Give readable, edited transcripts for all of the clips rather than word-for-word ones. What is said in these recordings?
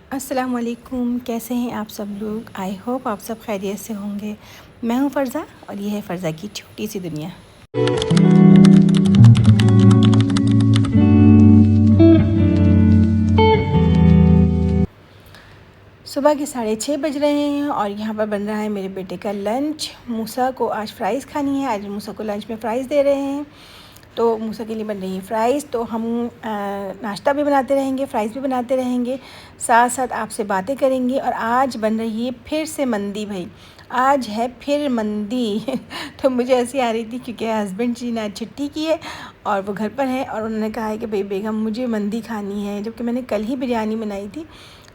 अस्सलाम वालेकुम, कैसे हैं आप सब लोग। आई होप आप सब खैरियत से होंगे। मैं हूं फ़र्ज़ा और ये है फ़र्ज़ा की छोटी सी दुनिया। सुबह के 6:30 बज रहे हैं और यहाँ पर बन रहा है मेरे बेटे का लंच। मूसा को आज फ़्राइज़ खानी है, आज मूसा को लंच में फ़्राइज़ दे रहे हैं। तो मूसा के लिए बन रही है फ़्राइज़। तो हम नाश्ता भी बनाते रहेंगे, फ़्राइज़ भी बनाते रहेंगे, साथ साथ आपसे बातें करेंगे। और आज बन रही है फिर से मंदी भाई, आज है फिर मंदी। तो मुझे ऐसी आ रही थी क्योंकि हस्बैंड जी ने आज छुट्टी की है और वो घर पर हैं और उन्होंने कहा है कि भाई बेगम मुझे मंदी खानी है, जबकि मैंने कल ही बिरयानी बनाई थी,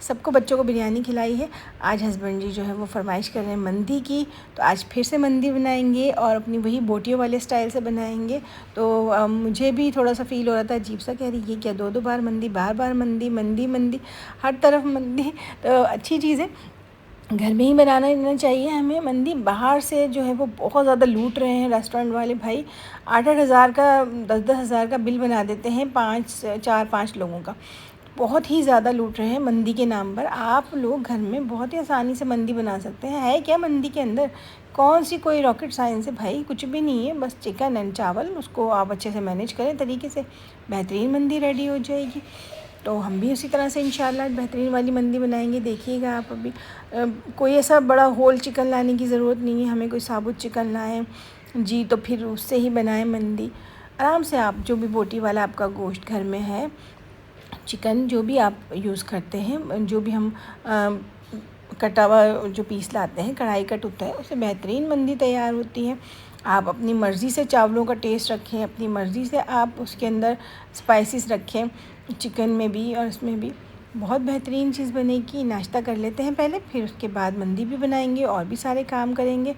सबको बच्चों को बिरयानी खिलाई है। आज हस्बैंड जी जो है वो फरमाइश कर रहे हैं मंदी की, तो आज फिर से मंदी बनाएंगे और अपनी वही बोटियों वाले स्टाइल से बनाएंगे। तो मुझे भी थोड़ा सा फ़ील हो रहा था अजीब सा, कह रही ये क्या दो बार मंदी, बार बार मंदी, मंदी मंदी, हर तरफ मंदी। तो अच्छी चीज़ है, घर में ही बनाना देना चाहिए हमें। मंदी बाहर से जो है वो बहुत ज़्यादा लूट रहे हैं रेस्टोरेंट वाले भाई। 8-8 हज़ार का, 10-10 हज़ार का बिल बना देते हैं 4-5 लोगों का। बहुत ही ज़्यादा लूट रहे हैं मंदी के नाम पर। आप लोग घर में बहुत ही आसानी से मंदी बना सकते हैं। है क्या मंदी के अंदर, कौन सी कोई रॉकेट साइंस है भाई, कुछ भी नहीं है। बस चिकन एंड चावल, उसको आप अच्छे से मैनेज करें तरीके से, बेहतरीन मंदी रेडी हो जाएगी। तो हम भी उसी तरह से इंशाल्लाह बेहतरीन वाली मंदी बनाएंगे, देखिएगा आप। अभी कोई ऐसा बड़ा होल चिकन लाने की ज़रूरत नहीं है हमें, कोई साबुत चिकन लाएँ जी तो फिर उससे ही बनाएं मंदी। आराम से आप जो भी बोटी वाला आपका गोश्त घर में है, चिकन जो भी आप यूज़ करते हैं, जो भी हम कटा हुआ जो पीस लाते हैं, कढ़ाई कट होता है, उससे बेहतरीन मंदी तैयार होती है। आप अपनी मर्ज़ी से चावलों का टेस्ट रखें, अपनी मर्ज़ी से आप उसके अंदर स्पाइसेस रखें, चिकन में भी और इसमें भी बहुत बेहतरीन चीज़ बनेगी। नाश्ता कर लेते हैं पहले, फिर उसके बाद मंदी भी बनाएंगे और भी सारे काम करेंगे।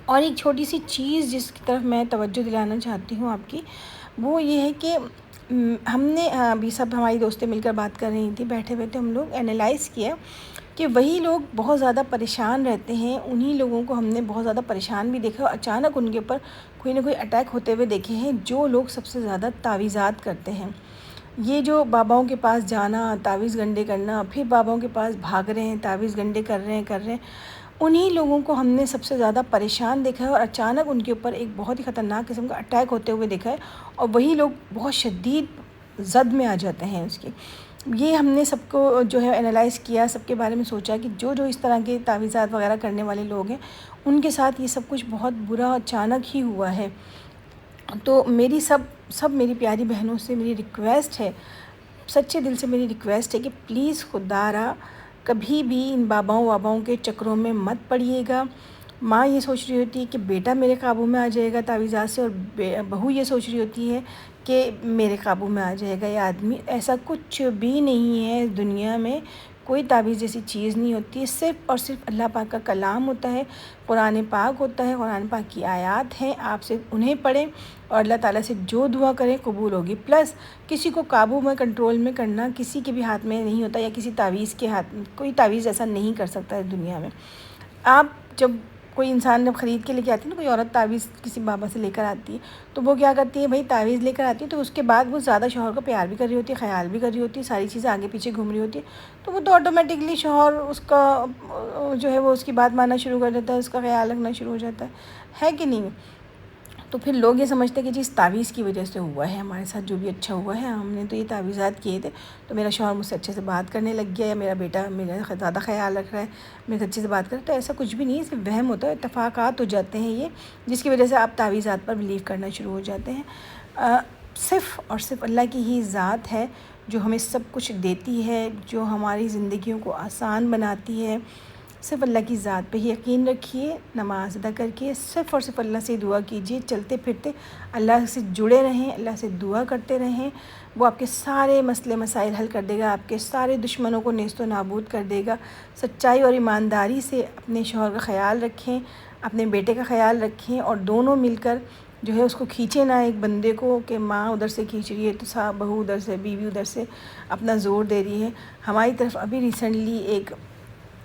और एक छोटी सी चीज़ जिसकी तरफ मैं तवज्जो दिलाना चाहती हूँ आपकी, वो ये है कि हमने अभी सब हमारी दोस्तें मिलकर बात कर रही थी, बैठे बैठे हम लोग एनालाइज़ किया कि वही लोग बहुत ज़्यादा परेशान रहते हैं, उन्हीं लोगों को हमने बहुत ज़्यादा परेशान भी देखा और अचानक उनके ऊपर कोई ना कोई अटैक होते हुए देखे हैं, जो लोग सबसे ज़्यादा तावीज़ात करते हैं। ये जो बाबाओं के पास जाना, तावीज़ गंडे करना, फिर बाबाओं के पास भाग रहे हैं, तावीज़ गंडे कर रहे हैं, उन्हीं लोगों को हमने सबसे ज़्यादा परेशान देखा है और अचानक उनके ऊपर एक बहुत ही ख़तरनाक किस्म का अटैक होते हुए देखा है। और वही लोग बहुत शदीद ज़द में आ जाते हैं उसकी। ये हमने सबको जो है एनालाइज़ किया, सबके बारे में सोचा कि जो जो इस तरह के तावीज़ात वग़ैरह करने वाले लोग हैं, उनके साथ ये सब कुछ बहुत बुरा अचानक ही हुआ है। तो मेरी सब सब मेरी प्यारी बहनों से मेरी रिक्वेस्ट है, सच्चे दिल से मेरी रिक्वेस्ट है कि प्लीज़ खुदारा कभी भी इन बाबाओं वाबाओं के चक्करों में मत पड़िएगा। माँ ये सोच रही होती है कि बेटा मेरे काबू में आ जाएगा तावीज़ात से, और बहू ये सोच रही होती है कि मेरे काबू में आ जाएगा ये आदमी। ऐसा कुछ भी नहीं है इस दुनिया में, कोई तावीज़ जैसी चीज़ नहीं होती है। सिर्फ़ और सिर्फ अल्लाह पाक का कलाम होता है, कुरान पाक होता है, कुरान पाक की आयात हैं, आप सिर्फ उन्हें पढ़ें और अल्लाह ताला से जो दुआ करें कबूल होगी। प्लस किसी को काबू में, कंट्रोल में करना किसी के भी हाथ में नहीं होता, या किसी तावीज़ के हाथ में, कोई तावीज़ ऐसा नहीं कर सकता इस दुनिया में। आप जब कोई इंसान जब ख़रीद के लेके आती है ना, कोई औरत तावीज़ किसी बाबा से लेकर आती है, तो वो क्या करती है भाई, तावीज़ लेकर आती है तो उसके बाद वो ज़्यादा शौहर को प्यार भी कर रही होती है, ख़याल भी कर रही होती है, सारी चीज़ें आगे पीछे घूम रही होती है। तो वो तो ऑटोमेटिकली शौहर उसका जो है वो उसकी बात मानना शुरू कर देता है, उसका ख़याल रखना शुरू हो जाता है कि नहीं। तो फिर लोग ये समझते हैं कि जी इस तावीज़ की वजह से हुआ है हमारे साथ, जो भी अच्छा हुआ है, हमने तो ये तावीज़ात किए थे तो मेरा शौहर मुझसे अच्छे से बात करने लग गया, या मेरा बेटा मेरा ज़्यादा ख़याल रख रहा है, मेरे से अच्छे से बात कर रहा है। तो ऐसा कुछ भी नहीं है, सिर्फ वहम होता है, इत्तफ़ाक़ात हो जाते हैं ये, जिसकी वजह से आप तावीज़ात पर बिलीव करना शुरू हो जाते हैं। सिर्फ़ और सिर्फ अल्लाह की ही ज़ात है जो हमें सब कुछ देती है, जो हमारी ज़िंदगियों को आसान बनाती है। सिर्फ़ अल्लाह की ज़ात पे ही यकीन रखिए, नमाज़ अदा करके सिर्फ़ और सिर्फ अल्लाह से दुआ कीजिए, चलते फिरते अल्लाह से जुड़े रहें, अल्लाह से दुआ करते रहें। वो आपके सारे मसले मसाइल हल कर देगा, आपके सारे दुश्मनों को नेस्तो नाबूद कर देगा। सच्चाई और ईमानदारी से अपने शौहर का ख़याल रखें, अपने बेटे का ख़याल रखें, और दोनों मिलकर जो है उसको खींचे ना एक बंदे को, कि माँ उधर से खींच रही है तो साहब बहू उधर से, बीवी उधर से अपना ज़ोर दे रही है। हमारी तरफ अभी रिसेंटली एक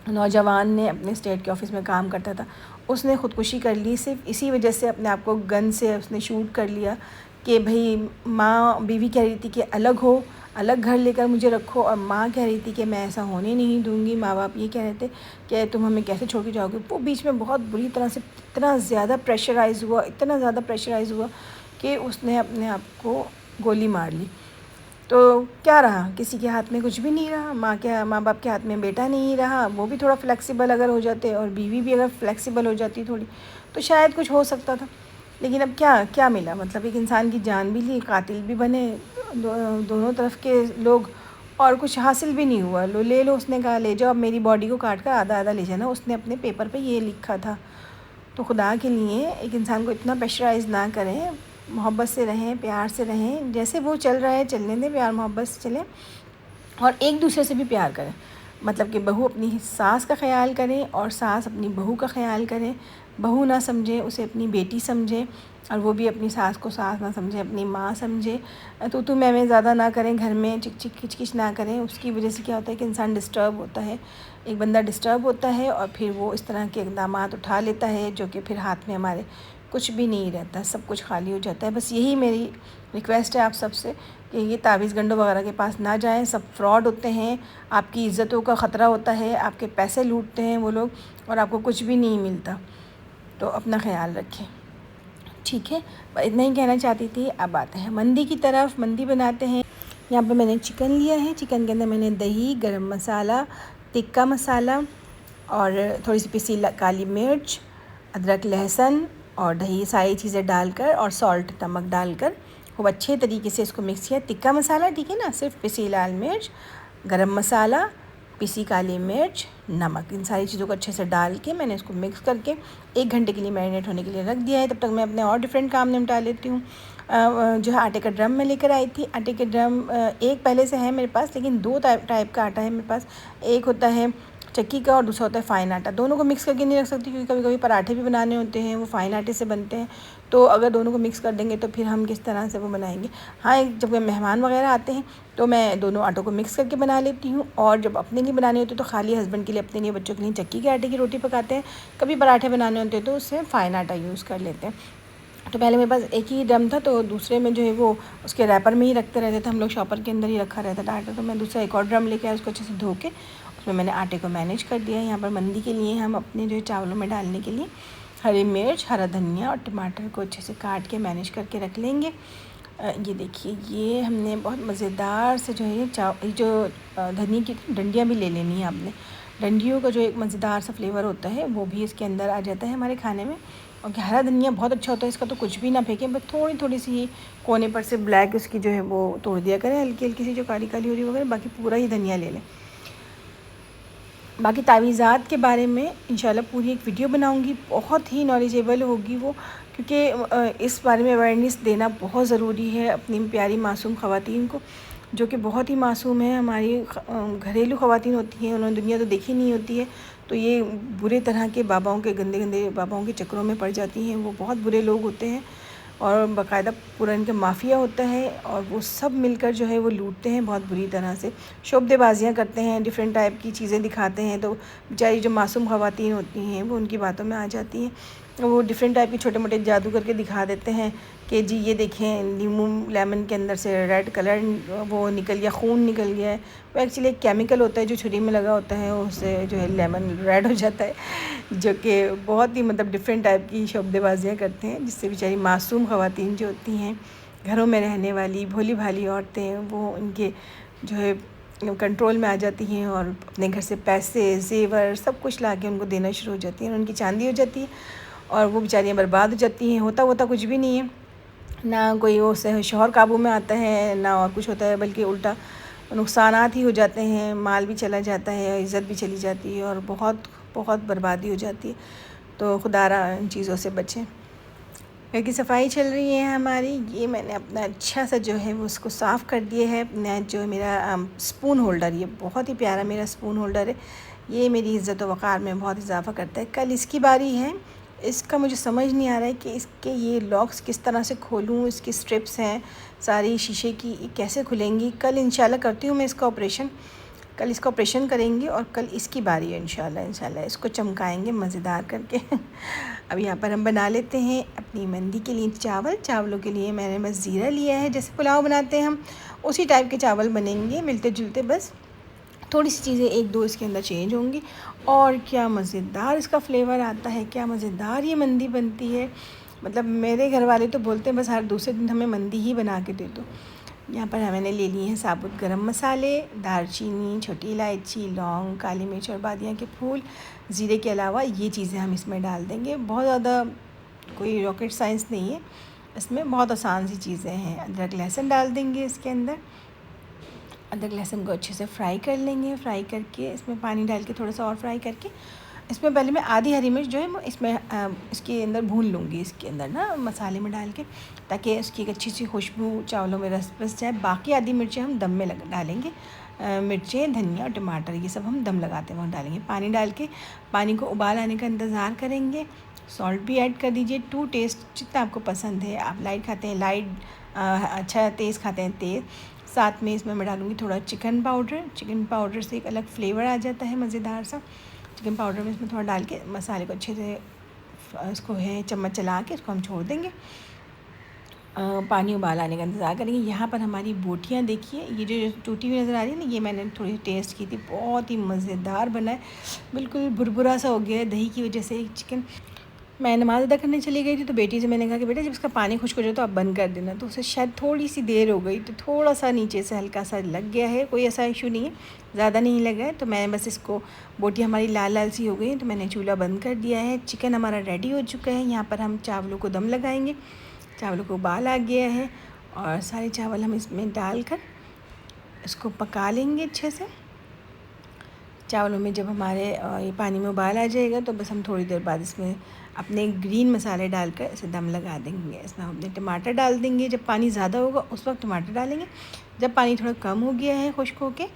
नौजवान ने, अपने स्टेट के ऑफ़िस में काम करता था, उसने ख़ुदकुशी कर ली सिर्फ़ इसी वजह से, अपने आप को गन से उसने शूट कर लिया कि भाई माँ बीवी कह रही थी कि अलग हो, अलग घर लेकर मुझे रखो, और माँ कह रही थी कि मैं ऐसा होने नहीं दूँगी। माँ बाप ये कह रहे थे कि तुम हमें कैसे छोड़ के जाओगे। वो बीच में बहुत बुरी तरह से इतना ज़्यादा प्रेशराइज़ हुआ, इतना ज़्यादा प्रेशराइज़ हुआ कि उसने अपने आप को गोली मार ली। तो क्या रहा, किसी के हाथ में कुछ भी नहीं रहा। माँ बाप के हाथ में बेटा नहीं रहा। वो भी थोड़ा फ्लेक्सिबल अगर हो जाते और बीवी भी अगर फ्लेक्सिबल हो जाती थोड़ी, तो शायद कुछ हो सकता था। लेकिन अब क्या क्या मिला, मतलब एक इंसान की जान भी ली, कातिल भी बने दोनों तरफ के लोग, और कुछ हासिल भी नहीं हुआ। ले लो, उसने कहा ले जाओ, अब मेरी बॉडी को काट कर आधा आधा ले जाना। उसने अपने पेपर पे ये लिखा था। तो खुदा के लिए एक इंसान को इतना प्रेशराइज़ ना करें, मोहब्बत से रहें, प्यार से रहें। जैसे वो चल रहा है चलने दें, प्यार मोहब्बत से चलें, और एक दूसरे से भी प्यार करें। मतलब कि बहू अपनी सास का ख्याल करें और सास अपनी बहू का ख्याल करें। बहू ना समझे उसे अपनी बेटी समझे, और वो भी अपनी सास को सास ना समझे, अपनी माँ समझे। तो मैं ज़्यादा ना करें, घर में चिक चिक किच किच ना करें। उसकी वजह से क्या होता है कि इंसान डिस्टर्ब होता है, एक बंदा डिस्टर्ब होता है, और फिर वो इस तरह के इक़दामात उठा लेता है जो कि फिर हाथ में हमारे कुछ भी नहीं रहता, सब कुछ खाली हो जाता है। बस यही मेरी रिक्वेस्ट है आप सबसे कि ये तावीज़ गंडों वगैरह के पास ना जाएं। सब फ्रॉड होते हैं, आपकी इज़्ज़तों का ख़तरा होता है, आपके पैसे लूटते हैं वो लोग, और आपको कुछ भी नहीं मिलता। तो अपना ख़्याल रखें, ठीक है। इतना ही कहना चाहती थी। अब आते हैं मंदी की तरफ। मंदी बनाते हैं। यहाँ पे मैंने चिकन लिया है। चिकन के अंदर मैंने दही, गरम मसाला, टिक्का मसाला और थोड़ी सी पिसी काली मिर्च, अदरक, लहसुन और दही, सारी चीज़ें डालकर और सॉल्ट, नमक डालकर खूब अच्छे तरीके से इसको मिक्स किया। टिक्का मसाला, ठीक है ना, सिर्फ पिसी लाल मिर्च, गरम मसाला, पिसी काली मिर्च, नमक, इन सारी चीज़ों को अच्छे से डाल के मैंने इसको मिक्स करके 1 घंटे के लिए मैरिनेट होने के लिए रख दिया है। तब तक मैं अपने और डिफरेंट काम निपटा लेती हूँ। जो है आटे का ड्रम मैं लेकर आई थी। आटे के ड्रम एक पहले से है मेरे पास, लेकिन 2 टाइप का आटा है मेरे पास। एक होता है चक्की का और दूसरा होता है फ़ाइन आटा। दोनों को मिक्स करके नहीं रख सकती, क्योंकि कभी कभी पराठे भी बनाने होते हैं, वो फ़ाइन आटे से बनते हैं। तो अगर दोनों को मिक्स कर देंगे तो फिर हम किस तरह से वो बनाएंगे। हाँ, जब मेहमान वगैरह आते हैं तो मैं दोनों आटों को मिक्स करके बना लेती हूँ, और जब अपने लिए बनाने होते हैं तो खाली हस्बैंड के लिए, अपने लिए, बच्चों के लिए चक्की के आटे की रोटी पकाते हैं। कभी पराठे बनाने होते हैं तो उससे फ़ाइन आटा यूज़ कर लेते हैं। तो पहले मेरे पास एक ही ड्रम था, तो दूसरे में जो है वो उसके रैपर में ही रखते रहते थे हम लोग, शॉपर के अंदर ही रखा रहता था आटा। तो मैं दूसरा एक और ड्रम लेके आया, उसको अच्छे से धो के उसमें मैंने आटे को मैनेज कर दिया। यहाँ पर मंदी के लिए हम अपने जो है चावलों में डालने के लिए हरी मिर्च, हरा धनिया और टमाटर को अच्छे से काट के मैनेज करके रख लेंगे। ये देखिए, ये हमने बहुत मज़ेदार से जो है जो धनिया की डंडियाँ भी ले लेनी है आपने। डंडियों का जो एक मज़ेदार सा फ्लेवर होता है वो भी इसके अंदर आ जाता है हमारे खाने में। और हरा धनिया बहुत अच्छा होता है, इसका तो कुछ भी ना फेंकें, बस थोड़ी थोड़ी सी ही कोने पर से ब्लैक उसकी जो है वो तोड़ दिया करें, हल्की हल्की सी जो काली काली हो रही वगैरह, बाकी पूरा ही धनिया ले लें। बाकी तावीज़ात के बारे में इंशाल्लाह पूरी एक वीडियो बनाऊंगी, बहुत ही नॉलेजेबल होगी वो, क्योंकि इस बारे में अवेयरनेस देना बहुत ज़रूरी है अपनी प्यारी मासूम ख़वातीन को, जो कि बहुत ही मासूम है। हमारी घरेलू ख़वातीन होती हैं, उन्होंने दुनिया तो देखी नहीं होती है, तो ये बुरे तरह के बाबाओं के, गंदे गंदे बाबाओं के चक्करों में पड़ जाती हैं। वो बहुत बुरे लोग होते हैं, और बाकायदा पूरा इनका माफिया होता है, और वो सब मिलकर जो है वो लूटते हैं बहुत बुरी तरह से, शोबदेबाजियाँ करते हैं, डिफरेंट टाइप की चीज़ें दिखाते हैं। तो बेचारी जो मासूम ख़वातीन होती हैं वो उनकी बातों में आ जाती हैं। वो डिफरेंट टाइप के छोटे मोटे जादू करके दिखा देते हैं कि जी ये देखें, नींबू लेमन के अंदर से रेड कलर वो निकल गया, खून निकल गया है। वो एक्चुअली एक केमिकल होता है जो छुरी में लगा होता है, उससे जो है लेमन रेड हो जाता है, जो कि बहुत ही मतलब डिफरेंट टाइप की शोबदेबाजियाँ करते हैं, जिससे बेचारी मासूम ख़वातीन जो होती हैं, घरों में रहने वाली भोली भाली औरतें, वो उनके जो है कंट्रोल में आ जाती हैं, और अपने घर से पैसे, ज़ेवर सब कुछ ला के उनको देना शुरू हो जाती हैं, और उनकी चांदी हो जाती है, और वो बेचारियाँ बर्बाद हो जाती हैं। होता कुछ भी नहीं है, ना कोई वो शौहर काबू में आता है, ना और कुछ होता है, बल्कि उल्टा नुकसानात ही हो जाते हैं, माल भी चला जाता है, इज़्ज़त भी चली जाती है, और बहुत बहुत बर्बादी हो जाती है। तो खुदारा इन चीज़ों से बचें। घर की सफाई चल रही है हमारी। ये मैंने अपना अच्छा सा जो है वो उसको साफ़ कर दिया है। अपना जो है मेरा स्पून होल्डर, ये बहुत ही प्यारा मेरा स्पून होल्डर है। ये मेरी इज़्ज़त व वक़ार में बहुत इजाफ़ा करता है। कल इसकी बारी है। इसका मुझे समझ नहीं आ रहा है कि इसके ये लॉक्स किस तरह से खोलूँ। इसकी स्ट्रिप्स हैं सारी शीशे की, ये कैसे खुलेंगी। कल इंशाल्लाह करती हूँ मैं इसका ऑपरेशन। कल इसका ऑपरेशन करेंगे, और कल इसकी बारी है इंशाल्लाह इसको चमकाएंगे मज़ेदार करके। अब यहाँ पर हम बना लेते हैं अपनी मंदी के लिए चावलों के लिए मैंने बस ज़ीरा लिया है, जैसे पुलाव बनाते हैं हम उसी टाइप के चावल बनेंगे, मिलते जुलते, बस थोड़ी सी चीज़ें एक दो इसके अंदर चेंज होंगी। और क्या मज़ेदार इसका फ्लेवर आता है, क्या मज़ेदार ये मंदी बनती है। मतलब मेरे घर वाले तो बोलते हैं बस हर दूसरे दिन हमें मंदी ही बना के दे दो। यहाँ पर मैंने ले लिए हैं साबुत गरम मसाले, दालचीनी, छोटी इलायची, लौंग, काली मिर्च और बादियाँ के फूल, ज़ीरे के अलावा ये चीज़ें हम इसमें डाल देंगे। बहुत ज़्यादा कोई रॉकेट साइंस नहीं है इसमें, बहुत आसान सी चीज़ें हैं। अदरक लहसुन डाल देंगे इसके अंदर। अदरक लहसुन को अच्छे से फ्राई कर लेंगे। फ्राई करके इसमें पानी डाल के थोड़ा सा और फ्राई करके इसमें पहले मैं आधी हरी मिर्च जो है वो इसमें इसके अंदर भून लूँगी, इसके अंदर ना मसाले में डाल के, ताकि उसकी एक अच्छी सी खुशबू चावलों में रस बस जाए। बाकी आधी मिर्चें हम दम में डालेंगे। मिर्चें, धनिया और टमाटर ये सब हम दम लगाते वक्त डालेंगे। पानी डाल के पानी को उबाल आने का इंतज़ार करेंगे। सॉल्ट भी ऐड कर दीजिए टू टेस्ट, जितना आपको पसंद है। आप लाइट खाते हैं लाइट, अच्छा तेज़ खाते हैं तेज़। साथ में इसमें मैं डालूँगी थोड़ा चिकन पाउडर से एक अलग फ्लेवर आ जाता है मज़ेदार सा। चिकन पाउडर में इसमें थोड़ा डाल के मसाले को अच्छे से इसको है चम्मच चला के इसको हम छोड़ देंगे। पानी उबाल आने का इंतज़ार करेंगे। यहाँ पर हमारी बोटियाँ देखिए, ये जो टूटी हुई नज़र आ रही है ना, ये मैंने थोड़ी टेस्ट की थी, बहुत ही मज़ेदार बना है। बिल्कुल भुरभुरा सा हो गया है दही की वजह से चिकन। मैं नमाज़ अदा करने चली गई थी तो बेटी से मैंने कहा कि बेटा जब इसका पानी खुश्क हो जाए तो आप बंद कर देना। तो उसे शायद थोड़ी सी देर हो गई तो थोड़ा सा नीचे से हल्का सा लग गया है, कोई ऐसा इशू नहीं है, ज़्यादा नहीं लगा है। तो मैं बस इसको, बोटी हमारी लाल लाल सी हो गई है तो मैंने चूल्हा बंद कर दिया है। चिकन हमारा रेडी हो चुका है। यहाँ पर हम चावलों को दम लगाएँगे। चावलों को उबाल आ गया है और सारे चावल हम इसमें डालकर इसको पका लेंगे अच्छे से। चावलों में जब हमारे ये पानी में उबाल आ जाएगा तो बस हम थोड़ी देर बाद इसमें अपने ग्रीन मसाले डालकर इसे दम लगा देंगे। इसमें हम अपने टमाटर डाल देंगे। जब पानी ज़्यादा होगा उस वक्त टमाटर डालेंगे। जब पानी थोड़ा कम हो गया है खुश्क होके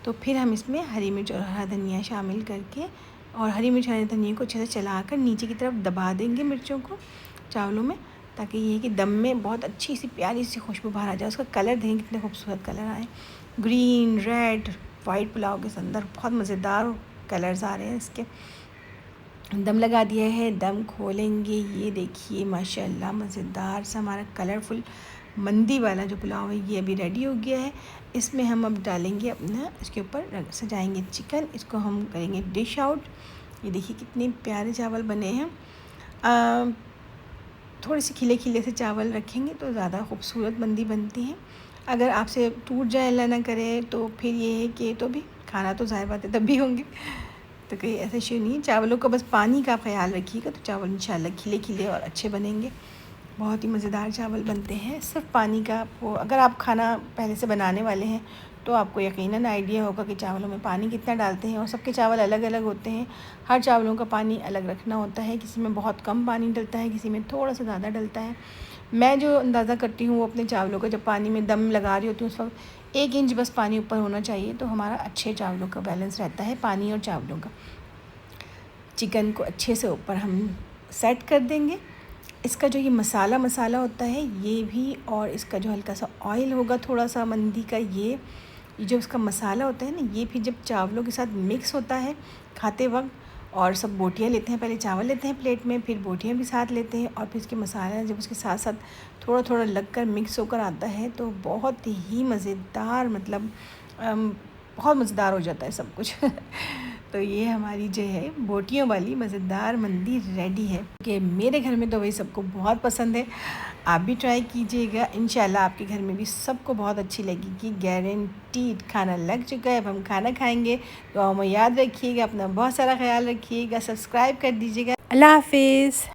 तो फिर हम इसमें हरी मिर्च और हरा धनिया शामिल करके, और हरी मिर्च हरे धनिया को अच्छे से चलाकर नीचे की तरफ दबा देंगे मिर्चों को चावलों में, ताकि ये कि दम में बहुत अच्छी सी प्यारी सी खुशबू बाहर आ जाए। उसका कलर देखें कितने खूबसूरत कलर आए, ग्रीन, रेड, वाइट पुलाव के अंदर बहुत मज़ेदार कलर्स आ रहे हैं इसके। दम लगा दिया है, दम खोलेंगे। ये देखिए माशाल्लाह मज़ेदार सा हमारा कलरफुल मंदी वाला जो पुलाव है ये अभी रेडी हो गया है। इसमें हम अब डालेंगे अपना, इसके ऊपर सजाएंगे चिकन। इसको हम करेंगे डिश आउट। ये देखिए कितने प्यारे चावल बने हैं। थोड़े से खिले खिले से चावल रखेंगे तो ज़्यादा खूबसूरत मंदी बनती है। अगर आपसे टूट जाए अल्लाह ना करे तो फिर ये है कि तो भी खाना तो ज़ाहिर बात है तब भी होंगे, तो कहीं ऐसा इशू नहीं है। चावलों का बस पानी का ख्याल रखिएगा तो चावल इंशाल्लाह खिले खिले और अच्छे बनेंगे। बहुत ही मज़ेदार चावल बनते हैं। सिर्फ पानी का आपको, अगर आप खाना पहले से बनाने वाले हैं तो आपको यकीनन आइडिया होगा कि चावलों में पानी कितना डालते हैं। और सबके चावल अलग अलग होते हैं, हर चावलों का पानी अलग रखना होता है। किसी में बहुत कम पानी डलता है, किसी में थोड़ा सा ज़्यादा डलता है। मैं जो अंदाज़ा करती हूँ वो अपने चावलों का, जब पानी में दम लगा रही होती हूँ उस वक्त 1 इंच बस पानी ऊपर होना चाहिए, तो हमारा अच्छे चावलों का बैलेंस रहता है पानी और चावलों का। चिकन को अच्छे से ऊपर हम सेट कर देंगे। इसका जो ये मसाला होता है ये भी, और इसका जो हल्का सा ऑयल होगा थोड़ा सा मंदी का, ये जो इसका मसाला होता है ना, ये फिर जब चावलों के साथ मिक्स होता है खाते वक्त, और सब बोटियाँ लेते हैं, पहले चावल लेते हैं प्लेट में, फिर बोटियाँ भी साथ लेते हैं, और फिर इसके मसाला जब उसके साथ साथ थोड़ा थोड़ा लगकर मिक्स होकर आता है तो बहुत ही मज़ेदार, मतलब बहुत मज़ेदार हो जाता है सब कुछ। तो ये हमारी जो है बोटियों वाली मज़ेदार मंदी रेडी है कि मेरे घर में तो वही सबको बहुत पसंद है। आप भी ट्राई कीजिएगा, इंशाल्लाह आपके घर में भी सबको बहुत अच्छी लगेगी, गारंटीड। खाना लग चुका है, अब हम खाना खाएंगे। तो हमें याद रखिएगा, अपना बहुत सारा ख्याल रखिएगा, सब्सक्राइब कर दीजिएगा। अल्लाह हाफिज़।